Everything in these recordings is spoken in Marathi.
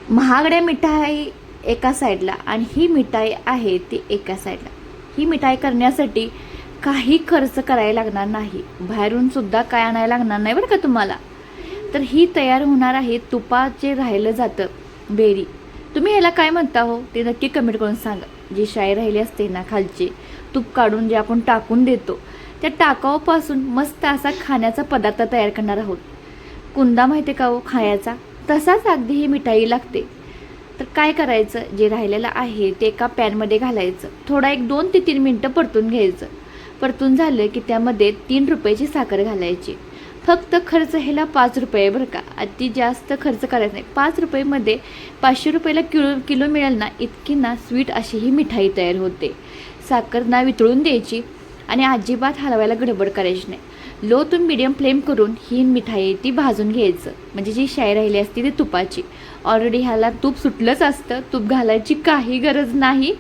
महागड्या मिठाई एका साईडला आणि ही मिठाई आहे ती एका साईडला. ही मिठाई करण्यासाठी काही खर्च करायला लागणार नाही, बाहेरून सुद्धा काय आणायला लागणार नाही बरं का तुम्हाला. तर ही तयार होणार आहे तुपाचे राहिलं जातं बेरी. तुम्ही ह्याला काय म्हणता हो ते नक्की कमेंट करून सांगा. जी शाई राहिली असते ना खालची तूप काढून जे आपण टाकून देतो त्या टाकावापासून मस्त असा खाण्याचा पदार्थ तयार करणार आहोत. कुंदा माहिती का हो खायचा, तसाच अगदी ही मिठाई लागते. तर काय करायचं, जे राहिलेलं आहे ते एका पॅनमध्ये घालायचं, थोडा एक 2 ते 3 मिनटं परतून घ्यायचं. परतून झालं की त्यामध्ये 3 रुपयाची साखर घालायची. फक्त खर्च ह्याला 5 रुपये बरं का, अति जास्त खर्च करायचा नाही. 5 रुपयेमध्ये 500 रुपयाला किलो मिळेल ना इतकी ना स्वीट अशी ही मिठाई तयार होते. साखर ना वितळून द्यायची आणि अजिबात हलवायला गडबड करायची नाही. लो टू मीडियम फ्लेम करून ही मिठाई ती भाजून घ्यायचं. म्हणजे जी शाई राहिली असती ती तुपाची, ऑलरेडी ह्याला तूप सुटलंच असतं, तूप घालायची काही गरज नाही.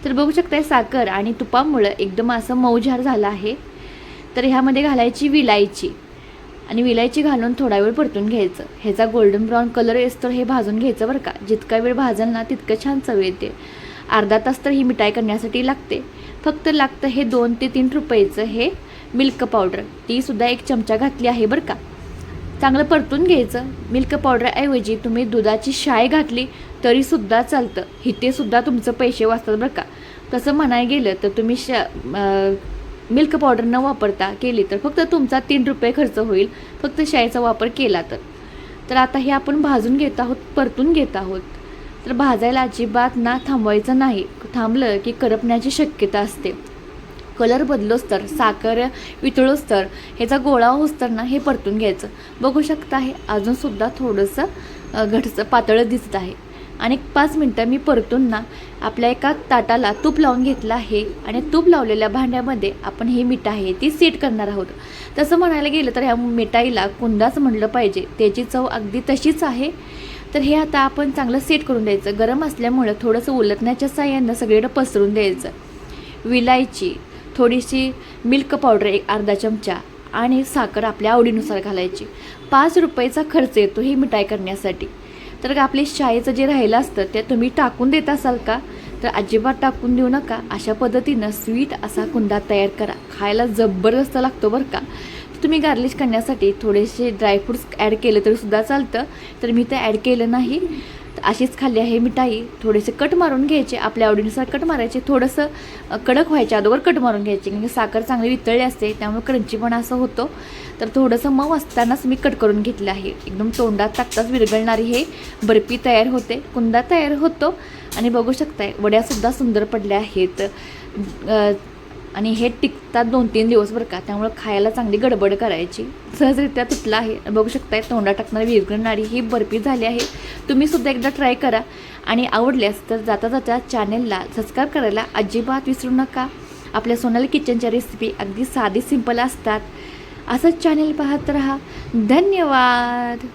तर बघू शकताय साखर आणि तुपामुळं एकदम असं मऊझार झालं आहे. तर ह्यामध्ये घालायची विलायची आणि विलायची घालून थोडा वेळ परतून घ्यायचं. ह्याचा गोल्डन ब्राऊन कलर येतो हे भाजून घ्यायचं बरं का. जितका वेळ भाजल ना तितकं छान चव येते. अर्धा तास तर ही मिठाई करण्यासाठी लागते. फक्त लागतं हे 2 ते 3 रुपयाचं हे मिल्क पावडर, तीसुद्धा 1 चमचा घातली आहे बरं का. चांगलं परतून घ्यायचं. मिल्क पावडरऐवजी तुम्ही दुधाची शाई घातली तरीसुद्धा चालतं, इथेसुद्धा तुमचं पैसे वाचतात बरं का. तसं म्हणायला गेलं तर तुम्ही मिल्क पावडर न वापरता केली तर फक्त तुमचा 3 रुपये खर्च होईल, फक्त शाईचा वापर केला तर. तर आता हे आपण भाजून घेत आहोत, परतून घेत आहोत. तर भाजायला अजिबात ना थांबवायचं नाही, थांबलं की करपण्याची शक्यता असते. कलर बदलोच तर, साखर वितळोच तर, ह्याचा गोळा होस तर ना हे परतून घ्यायचं. बघू शकता हे अजूनसुद्धा थोडंसं घटचं पातळं दिसत आहे. आणि 5 मिनटं मी परतून ना आपल्या एका ताटाला तूप लावून घेतलं आहे आणि तूप लावलेल्या भांड्यामध्ये आपण ही मिठाई ती सेट करणार आहोत. तसं म्हणायला गेलं तर ह्या मिठाईला कुंदाच म्हटलं पाहिजे, त्याची चव अगदी तशीच आहे. तर हे आता आपण चांगलं सेट करून द्यायचं. गरम असल्यामुळं थोडंसं उलटण्याच्या साह्यानं सगळीकडे पसरून द्यायचं. विलायची, थोडीशी मिल्क पावडर 1 अर्धा चमचा आणि साखर आपल्या आवडीनुसार घालायची. 5 रुपयाचा खर्च येतो ही मिठाई करण्यासाठी. तर आपले शाईचं जे राहिलं असतं ते तुम्ही टाकून देत असाल का, तर अजिबात टाकून देऊ नका. अशा पद्धतीनं स्वीट असा कुंदा तयार करा, खायला जबरदस्त लागतो बरं का. तुम्ही गार्लिश करण्यासाठी थोडेसे ड्रायफ्रूट्स ॲड केलं तरीसुद्धा चालतं, तर मी ते ॲड केलं नाही. अशीच खाल्ली आहे मिठाई. थोडेसे कट मारून घ्यायचे, आपल्या आवडीनुसार कट मारायचे. थोडंसं कडक व्हायच्या अगोदर कट मारून घ्यायचे, कारण साखर चांगली वितळली असते त्यामुळे क्रंची पण असं होतं. तर थोडंसं मऊ असतानाच मी कट करून घेतलं आहे. एकदम तोंडात टाकताच विरघळणारी हे बर्फी तयार होते, कुंदा तयार होतो. आणि बघू शकताय वड्यासुद्धा सुंदर पडल्या आहेत. आणि हे टिकतात 2-3 दिवस बरं का, त्यामुळं खायला चांगली गडबड करायची. सहजरित्या तुटला आहे. बघू शकताय तोंडात टाकणारी विरघळणारी ही बर्फी झाली आहे. तुम्हीसुद्धा एकदा ट्राय करा आणि आवडल्यास तर जाता जाता चॅनेलला सबस्क्राईब करायला अजिबात विसरू नका. आपल्या सोनाली किचनच्या रेसिपी अगदी साधी सिंपल असतात. असंच चॅनेल पाहत राहा. धन्यवाद.